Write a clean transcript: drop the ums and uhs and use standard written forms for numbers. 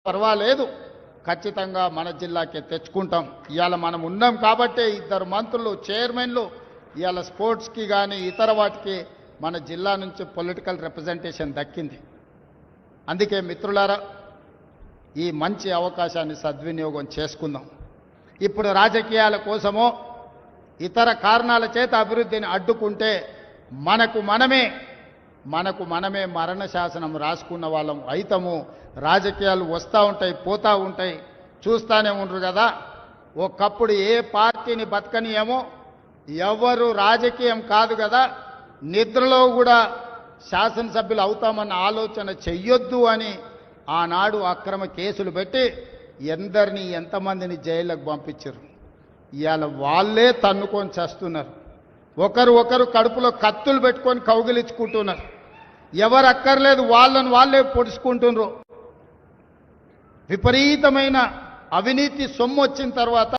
పర్వాలేదు, ఖచ్చితంగా మన జిల్లాకే తెచ్చుకుంటాం. ఇవాళ మనం ఉన్నాం కాబట్టి ఇద్దరు మంత్రులు చైర్మన్లు ఇవాళ స్పోర్ట్స్కి కానీ ఇతర వాటికి మన జిల్లా నుంచి పొలిటికల్ రిప్రజెంటేషన్ దక్కింది. అందుకే మిత్రులారా, ఈ మంచి అవకాశాన్ని సద్వినియోగం చేసుకుందాం. ఇప్పుడు రాజకీయాల కోసమో ఇతర కారణాల చేత అభివృద్ధిని అడ్డుకుంటే మనకు మనమే మరణ శాసనం రాసుకున్న వాళ్ళం అయితము. రాజకీయాలు వస్తూ ఉంటాయి, పోతూ ఉంటాయి, చూస్తూనే ఉండరు కదా. ఒకప్పుడు ఏ పార్టీని బతకనియేమో, ఎవరు రాజకీయం కాదు కదా, నిద్రలో కూడా శాసనసభ్యులు అవుతామన్న ఆలోచన చెయ్యొద్దు అని ఆనాడు అక్రమ కేసులు పెట్టి ఎంతమందిని జైళ్ళకు పంపించారు. ఇవాళ వాళ్ళే తన్నుకొని చేస్తున్నారు. ఒకరు కడుపులో కత్తులు పెట్టుకొని కౌగిలించుకుంటున్నారు. ఎవరు అక్కర్లేదు, వాళ్ళే పొడుచుకుంటున్నారు. విపరీతమైన అవినీతి సొమ్ము వచ్చిన తర్వాత